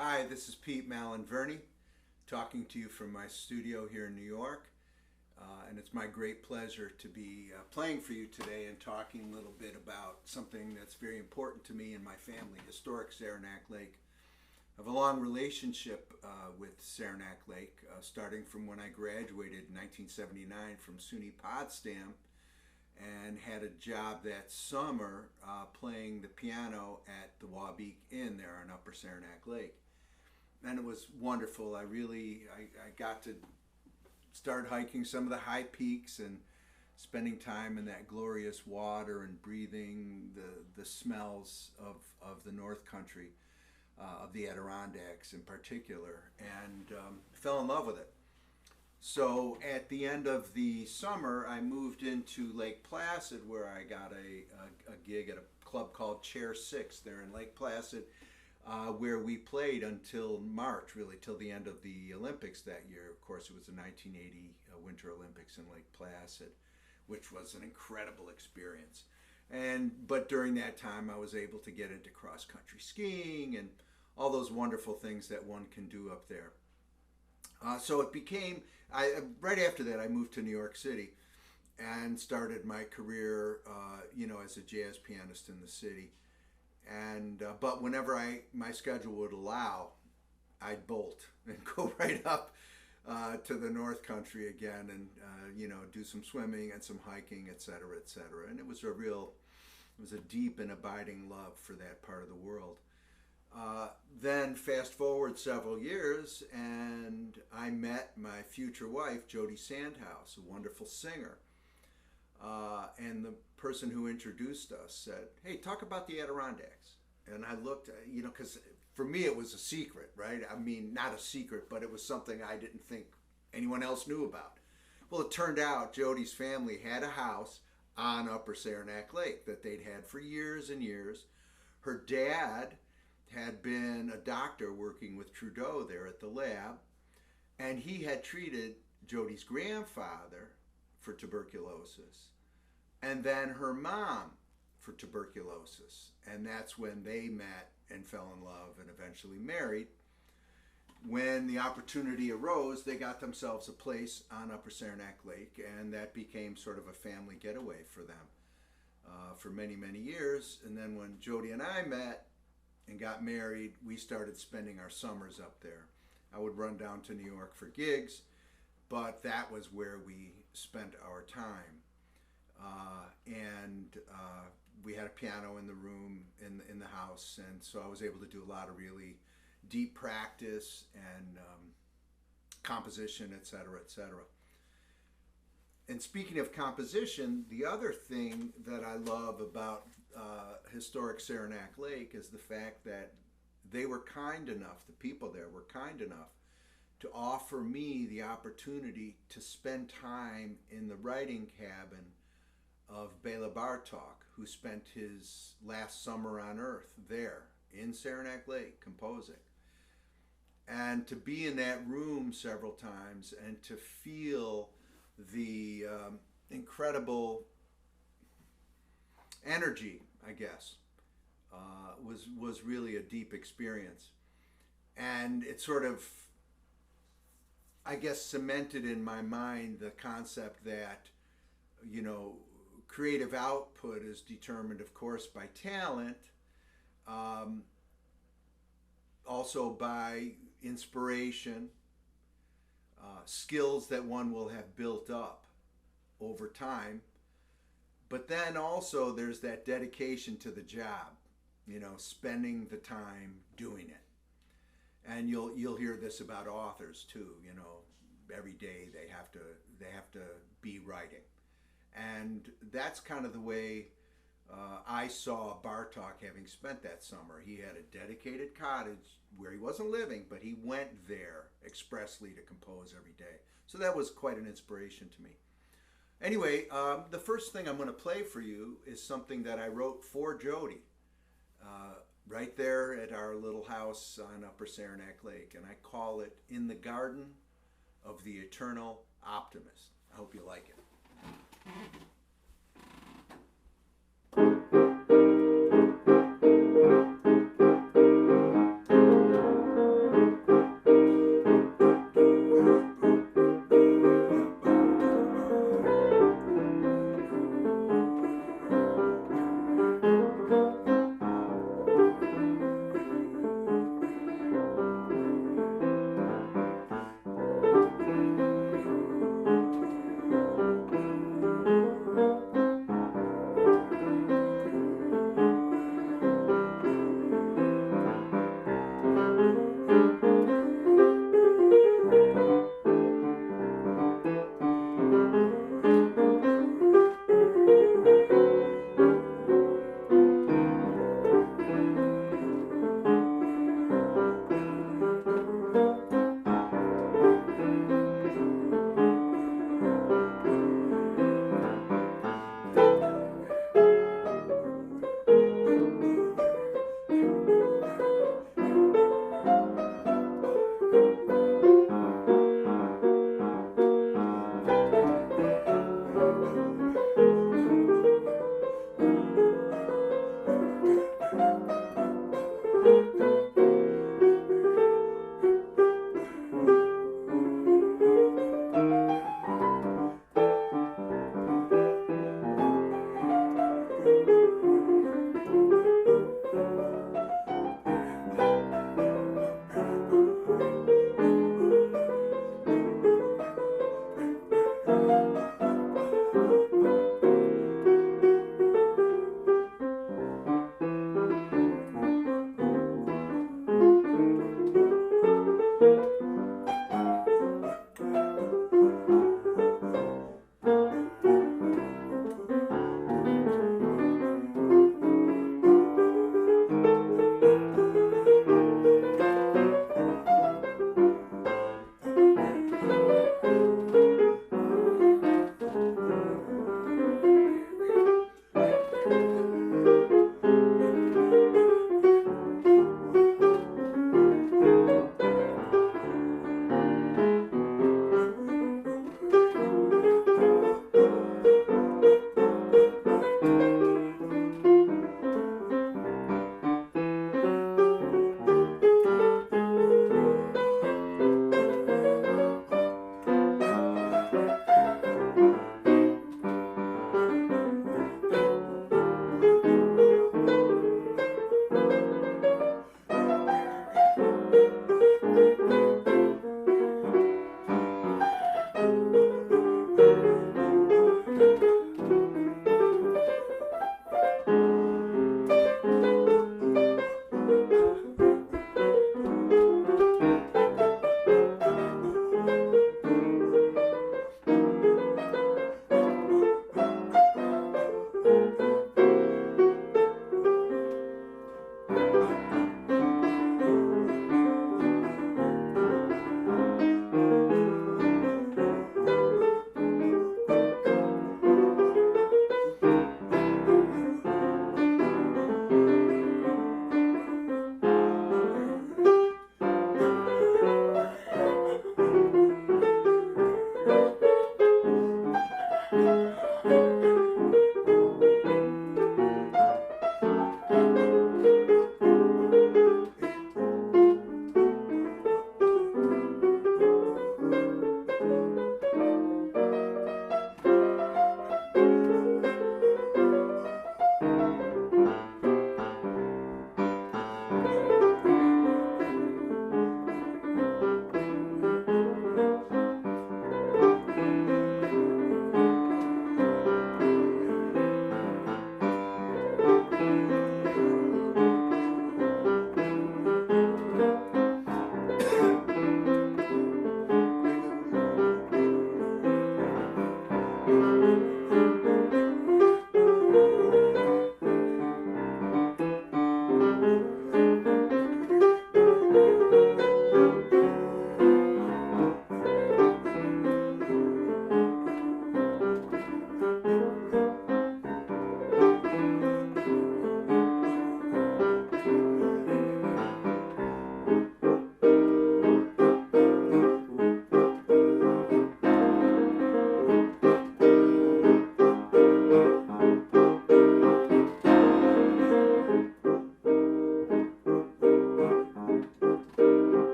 Hi, this is Pete Malinverni talking to you from my studio here in New York. And it's my great pleasure to be playing for you today and talking a little bit about something that's very important to me and my family, Historic Saranac Lake. I have a long relationship with Saranac Lake, starting from when I graduated in 1979 from SUNY Potsdam and had a job that summer playing the piano at the Wabeek Inn there on Upper Saranac Lake. And it was wonderful. I got to start hiking some of the high peaks and spending time in that glorious water and breathing the smells of the North Country, of the Adirondacks in particular, and fell in love with it. So at the end of the summer, I moved into Lake Placid, where I got a gig at a club called Chair 6 there in Lake Placid, where we played until March, really, till the end of the Olympics that year. Of course, it was the 1980 Winter Olympics in Lake Placid, which was an incredible experience. But during that time, I was able to get into cross-country skiing and all those wonderful things that one can do up there. So it became, right after that, I moved to New York City and started my career, as a jazz pianist in the city. But whenever my schedule would allow, I'd bolt and go right up to the North Country again, and do some swimming and some hiking, et cetera, et cetera. And it was a deep and abiding love for that part of the world. Then fast forward several years, and I met my future wife, Jody Sandhouse, a wonderful singer. And the person who introduced us said, "Hey, talk about the Adirondacks." And I looked, because for me it was a secret, right? I mean, not a secret, but it was something I didn't think anyone else knew about. Well, it turned out Jody's family had a house on Upper Saranac Lake that they'd had for years and years. Her dad had been a doctor working with Trudeau there at the lab, and he had treated Jody's grandfather for tuberculosis, and then her mom for tuberculosis. And that's when they met and fell in love and eventually married. When the opportunity arose, they got themselves a place on Upper Saranac Lake, and that became sort of a family getaway for them for many, many years. And then when Jody and I met and got married, we started spending our summers up there. I would run down to New York for gigs, but that was where we spent our time. We had a piano in the room in the house, and so I was able to do a lot of really deep practice and composition, et cetera, et cetera. And speaking of composition, the other thing that I love about Historic Saranac Lake is the fact that they were kind enough, the people there were kind enough to offer me the opportunity to spend time in the writing cabin of Bela Bartok, who spent his last summer on earth there in Saranac Lake composing. And to be in that room several times and to feel the incredible energy, I guess, was really a deep experience. And it sort of, I guess, cemented in my mind the concept that, creative output is determined, of course, by talent, also by inspiration, skills that one will have built up over time. But then also there's that dedication to the job, spending the time doing it. And you'll hear this about authors too, every day they have to be writing. And that's kind of the way I saw Bartok having spent that summer. He had a dedicated cottage where he wasn't living, but he went there expressly to compose every day. So that was quite an inspiration to me. Anyway, the first thing I'm going to play for you is something that I wrote for Jody right there at our little house on Upper Saranac Lake, and I call it "In the Garden of the Eternal Optimist." I hope you like it.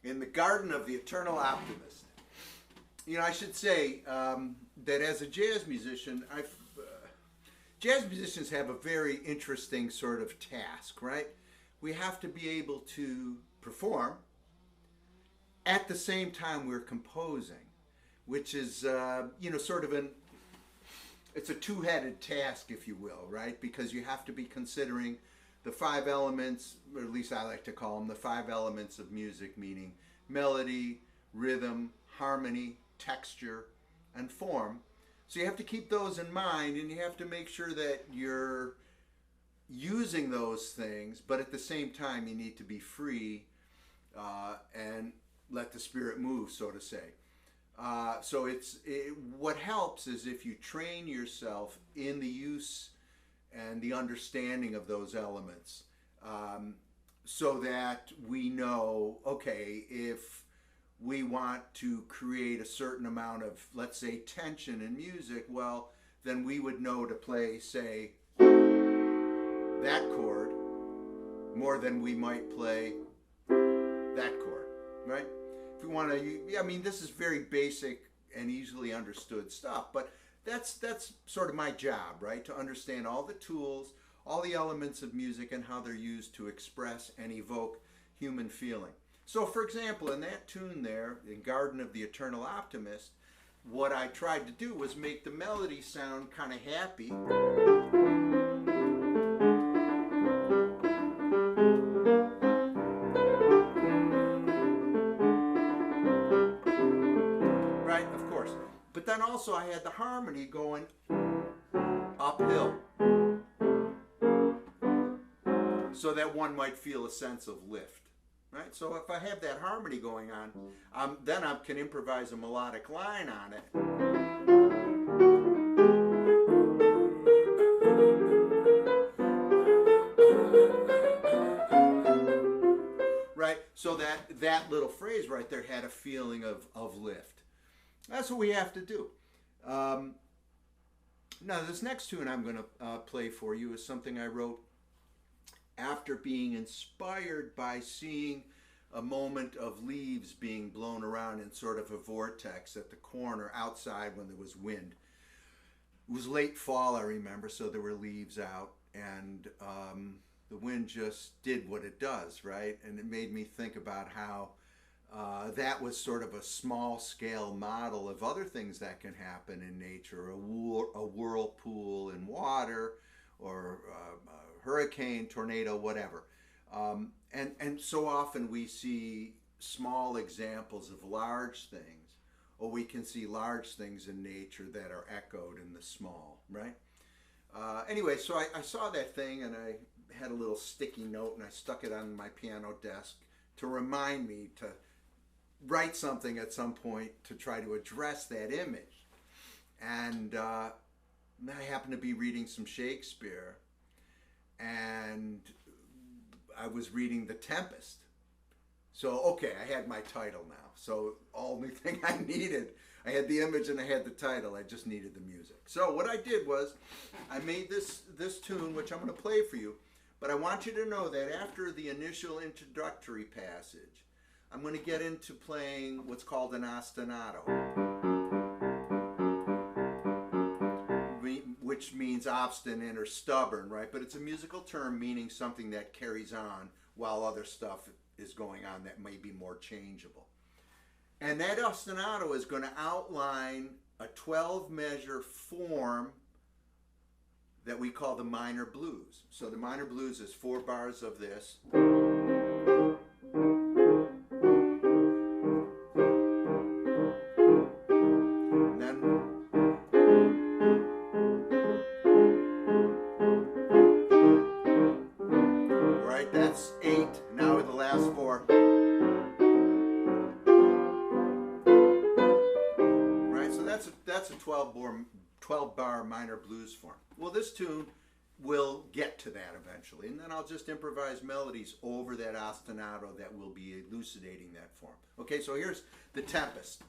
in the garden of the eternal optimist. You know, I should say that as a jazz musician, jazz musicians have a very interesting sort of task, right? We have to be able to perform at the same time we're composing, which is, you know, sort of it's a two-headed task, if you will, right? Because you have to be considering the five elements, or at least I like to call them the five elements of music, meaning melody, rhythm, harmony, texture, and form. So you have to keep those in mind, and you have to make sure that you're using those things, but at the same time you need to be free and let the spirit move, so to say. So what helps is if you train yourself in the use and the understanding of those elements, so that we know, okay, if we want to create a certain amount of, let's say, tension in music, well, then we would know to play, say, that chord more than we might play that chord, right? If we want to, I mean, this is very basic and easily understood stuff, but that's sort of my job, right? To understand all the tools, all the elements of music and how they're used to express and evoke human feeling. So, for example, in that tune there, in Garden of the Eternal Optimist, what I tried to do was make the melody sound kind of happy. Right, of course. But then also I had the harmony going uphill, so that one might feel a sense of lift. Right? So if I have that harmony going on, then I can improvise a melodic line on it. Right? So that little phrase right there had a feeling of lift. That's what we have to do. Now this next tune I'm going to play for you is something I wrote after being inspired by seeing a moment of leaves being blown around in sort of a vortex at the corner outside when there was wind. It was late fall, I remember, so there were leaves out, and the wind just did what it does, right? And it made me think about how that was sort of a small-scale model of other things that can happen in nature, a whirlpool in water, or hurricane, tornado, whatever. And so often we see small examples of large things, or we can see large things in nature that are echoed in the small, right? Anyway, so I saw that thing, and I had a little sticky note, and I stuck it on my piano desk to remind me to write something at some point to try to address that image. And I happened to be reading some Shakespeare, and I was reading The Tempest. So, okay, I had my title now. So, only thing I needed, I had the image and I had the title. I just needed the music. So, what I did was, I made this tune, which I'm going to play for you. But I want you to know that after the initial introductory passage, I'm going to get into playing what's called an ostinato, which means obstinate or stubborn, right? But it's a musical term meaning something that carries on while other stuff is going on that may be more changeable. And that ostinato is going to outline a 12-measure form that we call the minor blues. So the minor blues is 4 bars of this. That's 8. Now the last 4. Right, so that's a 12-bar minor blues form. Well, this tune will get to that eventually, and then I'll just improvise melodies over that ostinato that will be elucidating that form. Okay, so here's The Tempest.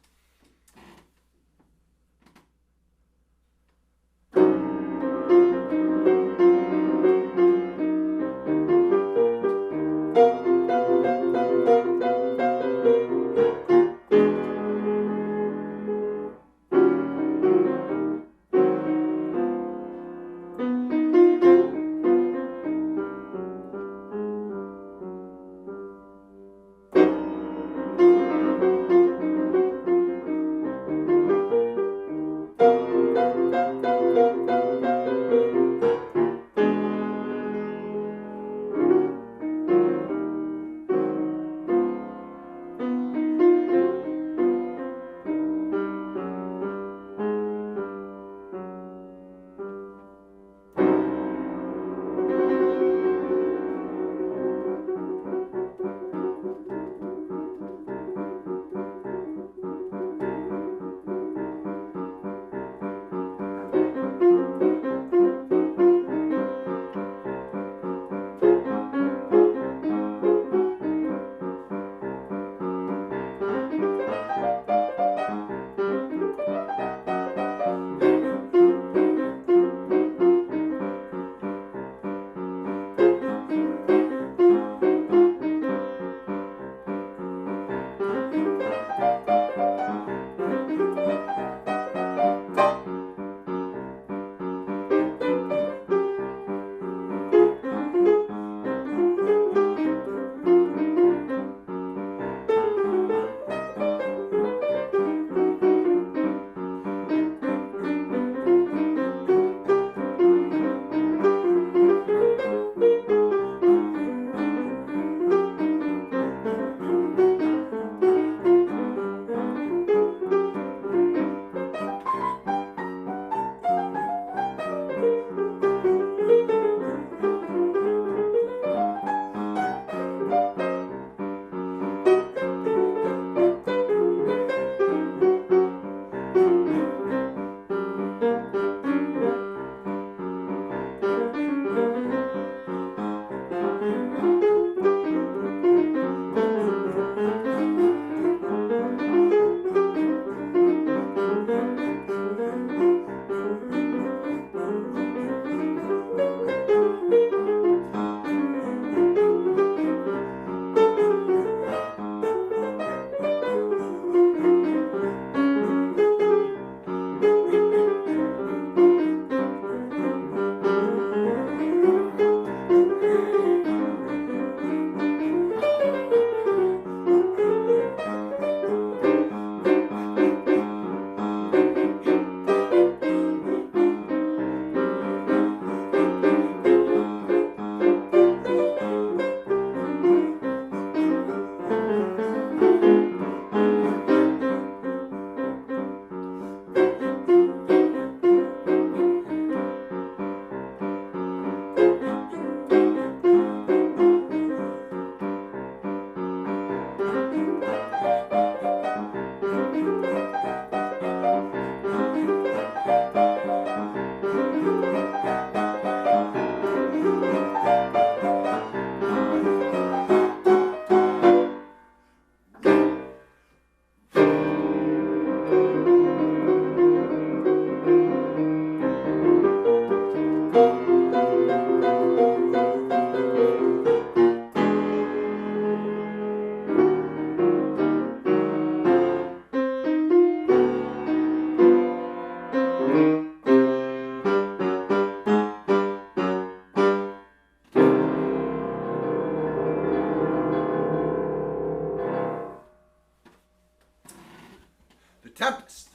Tempest.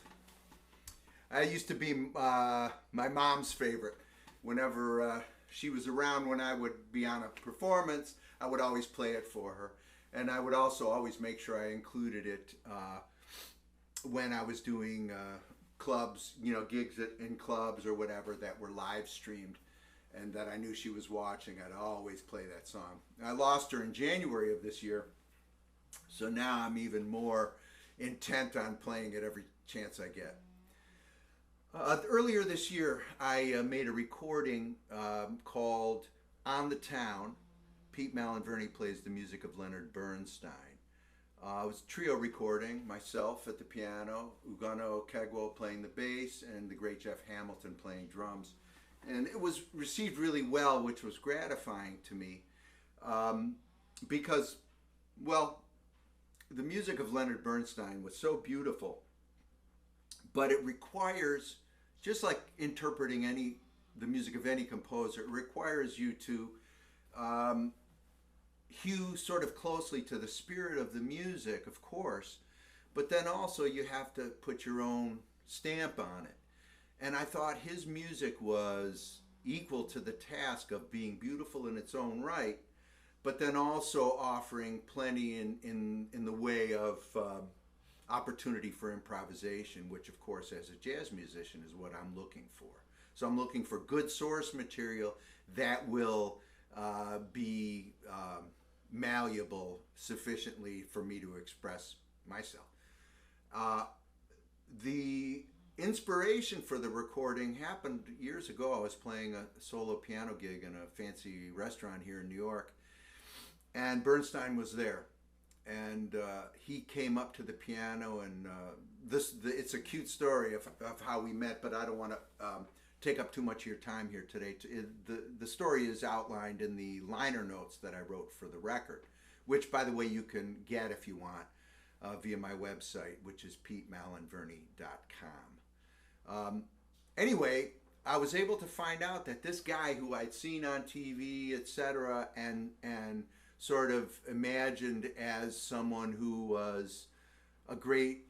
I used to be my mom's favorite. Whenever she was around, when I would be on a performance, I would always play it for her. And I would also always make sure I included it when I was doing clubs, gigs in clubs or whatever that were live streamed and that I knew she was watching. I'd always play that song. I lost her in January of this year, so now I'm even more intent on playing it every chance I get. Earlier this year, I made a recording called On the Town. Pete Malinverni plays the music of Leonard Bernstein. It was a trio recording, myself at the piano, Ugano Kegwo playing the bass, and the great Jeff Hamilton playing drums. And it was received really well, which was gratifying to me because, well, the music of Leonard Bernstein was so beautiful, but it requires, just like interpreting the music of any composer, it requires you to hew sort of closely to the spirit of the music, of course, but then also you have to put your own stamp on it. And I thought his music was equal to the task of being beautiful in its own right, but then also offering plenty in the way of opportunity for improvisation, which of course as a jazz musician is what I'm looking for. So I'm looking for good source material that will be malleable sufficiently for me to express myself. The inspiration for the recording happened years ago. I was playing a solo piano gig in a fancy restaurant here in New York, and Bernstein was there, and he came up to the piano, and it's a cute story of how we met, but I don't want to take up too much of your time here today. The story is outlined in the liner notes that I wrote for the record, which, by the way, you can get if you want via my website, which is petemalinverni.com. Anyway, I was able to find out that this guy who I'd seen on TV, etc., and sort of imagined as someone who was a great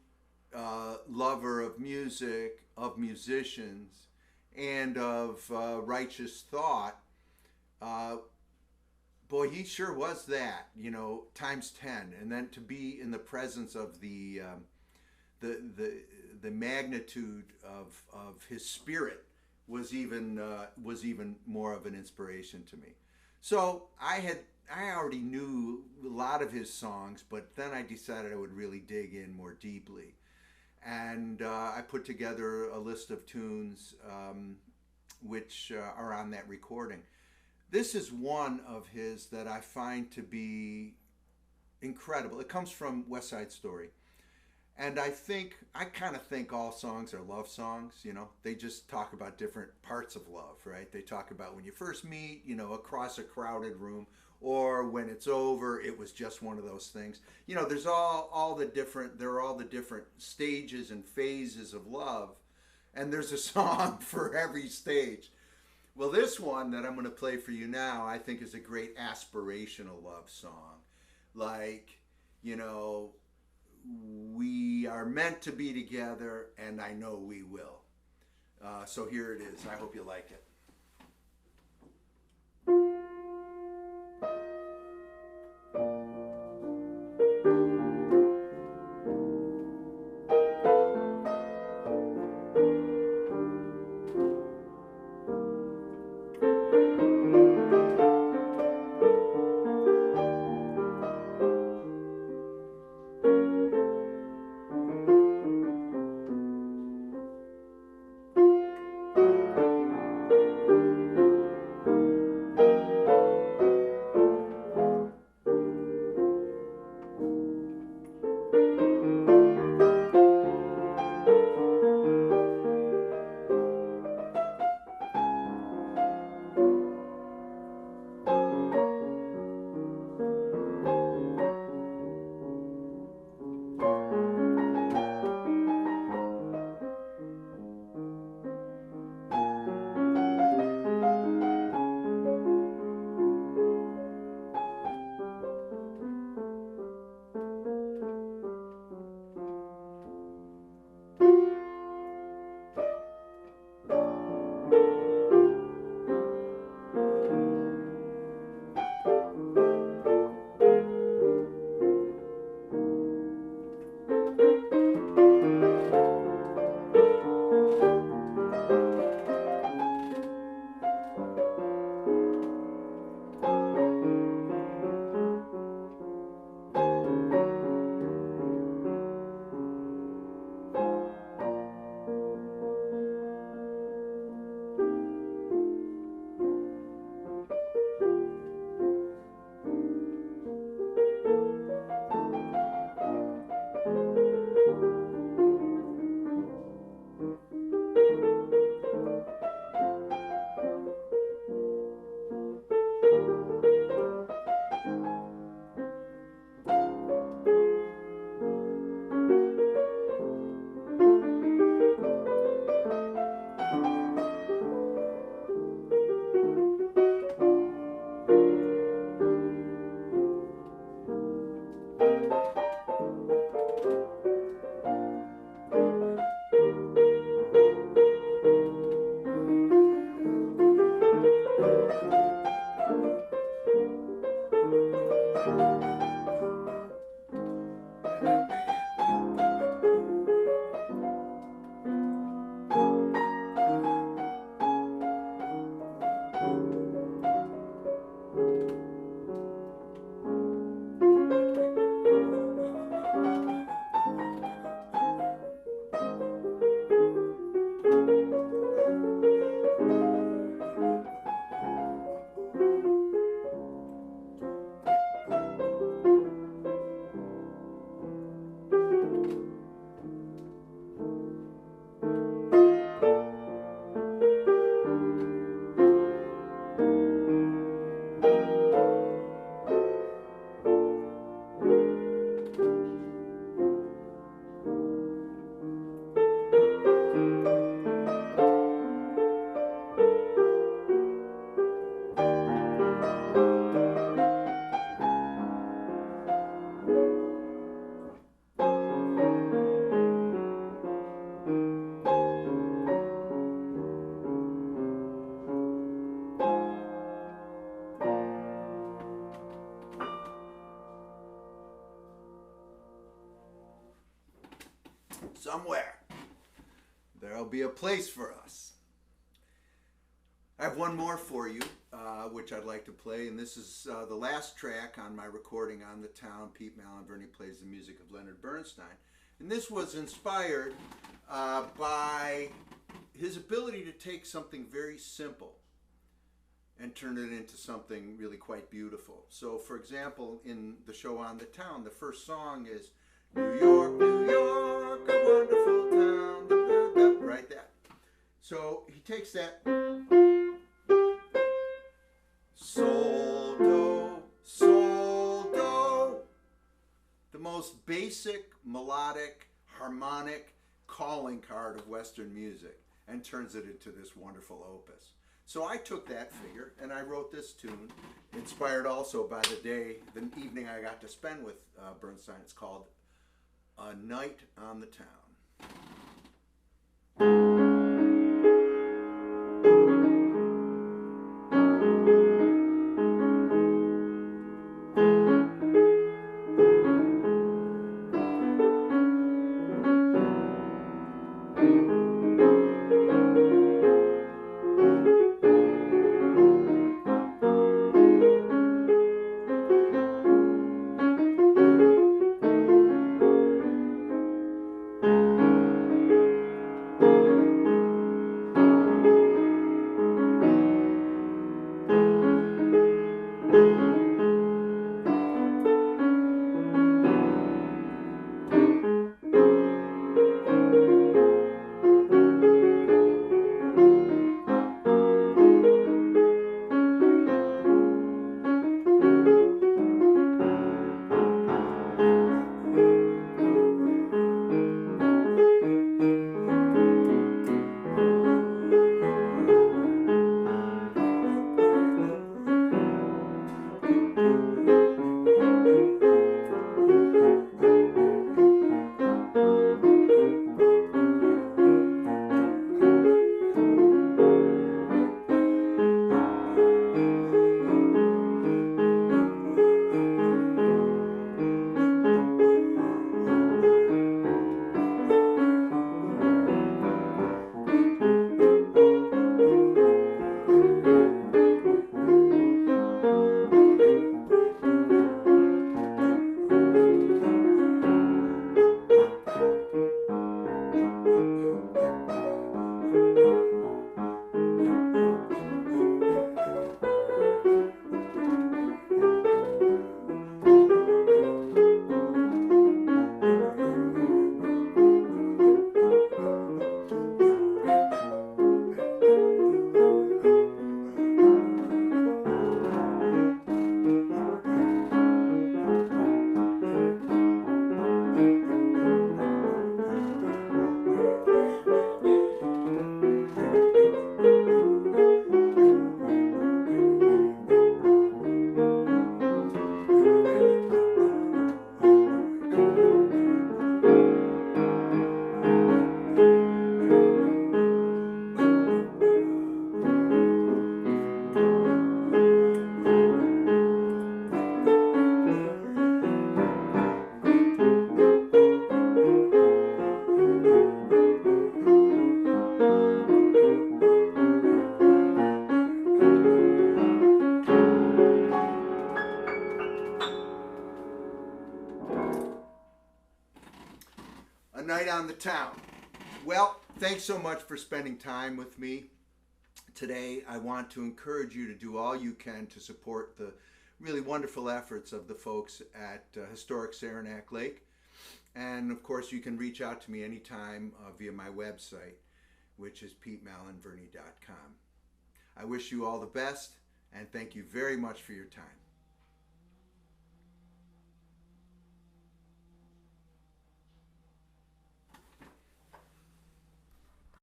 lover of music, of musicians, and of righteous thought, boy, he sure was that, times 10. And then to be in the presence of the magnitude of his spirit was even more of an inspiration to me. So I already knew a lot of his songs, but then I decided I would really dig in more deeply. And I put together a list of tunes which are on that recording. This is one of his that I find to be incredible. It comes from West Side Story. And I kind of think all songs are love songs, They just talk about different parts of love, right? They talk about when you first meet, across a crowded room, or when it's over, it was just one of those things. There's all the different stages and phases of love, and there's a song for every stage. Well, this one that I'm going to play for you now, I think is a great aspirational love song. Like, we are meant to be together, and I know we will. So here it is. I hope you like it. Somewhere there'll be a place for us. I have one more for you, which I'd like to play, and this is the last track on my recording on the town. Pete Malinverni plays the music of Leonard Bernstein, and this was inspired by his ability to take something very simple and turn it into something really quite beautiful. So, for example, in the show On the Town, the first song is New York, New York, a wonderful town, da, da, da, right there. So he takes that sol, do, the most basic melodic harmonic calling card of Western music, and turns it into this wonderful opus. So I took that figure and I wrote this tune, inspired also by the evening I got to spend with Bernstein. It's called A Night on the Town. night on the town. Well, thanks so much for spending time with me today. I want to encourage you to do all you can to support the really wonderful efforts of the folks at Historic Saranac Lake. And of course, you can reach out to me anytime via my website, which is petemalinverni.com. I wish you all the best, and thank you very much for your time.